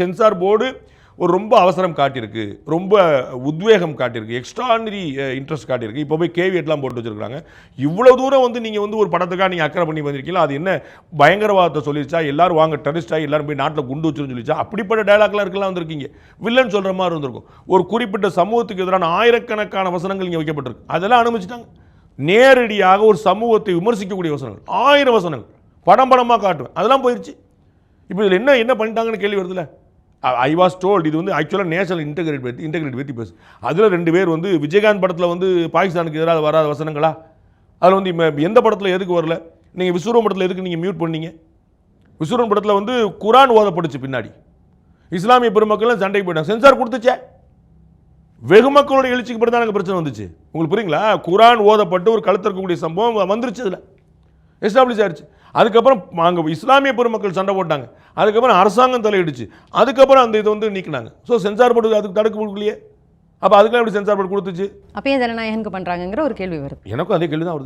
Censor board ஒரு ரொம்ப அவசரம் காட்டியிருக்கு, ரொம்ப உத்வேகம் காட்டியிருக்கு, எக்ஸ்ட்ரானரி இன்ட்ரெஸ்ட் காட்டியிருக்கு. இப்போ போய் கேவியட்லாம் போட்டு வச்சிருக்காங்க. இவ்வளோ தூரம் வந்து நீங்கள் வந்து ஒரு படத்துக்காக நீங்கள் அக்கறை பண்ணி வந்திருக்கீங்களா? அது என்ன பயங்கரவாதத்தை சொல்லிருச்சா? எல்லாரும் வாங்க டெரரிஸ்டாக எல்லாரும் போய் நாட்டில் குண்டு வச்சுன்னு சொல்லிச்சா? அப்படிப்பட்ட டயலாக்லாம் இருக்கலாம் வந்திருக்கீங்க. வில்லன் சொல்கிற மாதிரி இருந்திருக்கும். ஒரு குறிப்பிட்ட சமூகத்துக்கு எதிரான ஆயிரக்கணக்கான வசனங்கள் இங்கே வைக்கப்பட்டிருக்கு. அதெல்லாம் அனுமதிச்சிட்டாங்க. நேரடியாக ஒரு சமூகத்தை விமர்சிக்கக்கூடிய வசனங்கள் 1000 வசனங்கள் படமாக காட்டுவேன், அதெல்லாம் போயிடுச்சு. இப்போ இதில் என்ன பண்ணிட்டாங்கன்னு கேள்வி வருதுல்ல. ஐ வாஸ் டோல்ட் இது வந்து ஆக்சுவலாக நேஷனல் இன்டெகிரிட்டி பற்றி பேசு. அதில் 2 பேர் வந்து விஜயகாந்த் படத்தில் வந்து பாகிஸ்தானுக்கு எதிராக வராத வசனங்களா? அதில் வந்து எந்த படத்தில் எதுக்கு வரல? நீங்கள் விஸ்வரூபம் படத்தில் எதுக்கு நீங்கள் மியூட் பண்ணீங்க? விஸ்வரூபம் படத்தில் வந்து குரான் ஓதப்படுச்சு, பின்னாடி இஸ்லாமிய பெருமக்கள் சண்டைக்கு போயிட்டாங்க, சென்சார் கொடுத்துச்சே. வெகு மக்களோட எழுச்சிக்கு பிறகு தான் எனக்கு பிரச்சனை வந்துச்சு. உங்களுக்கு புரியுங்களா? குரான் ஓதப்பட்டு ஒரு கழுத்திருக்கக்கூடிய சம்பவம் வந்துருச்சு, அதில் எஸ்டாப்ளிஷ் ஆயிடுச்சு. அதுக்கப்புறம் அங்கே இஸ்லாமிய பெருமக்கள் சண்டை போட்டாங்க, அதுக்கப்புறம் அரசாங்கம் தலையிடுச்சு, அதுக்கப்புறம் அந்த இதை வந்து நீக்கினாங்க. ஸோ சென்சார் போர்டு அதுக்கு தடுக்க கொடுக்கலையே. அப்போ அதுக்கெல்லாம் எப்படி சென்சார் போர்டு கொடுத்துச்சு? அப்பயே ஜனநாயகனுக்கு பண்ணுறாங்கங்கிற ஒரு கேள்வி வருது. எனக்கும் அதே கேள்வி தான் வருது.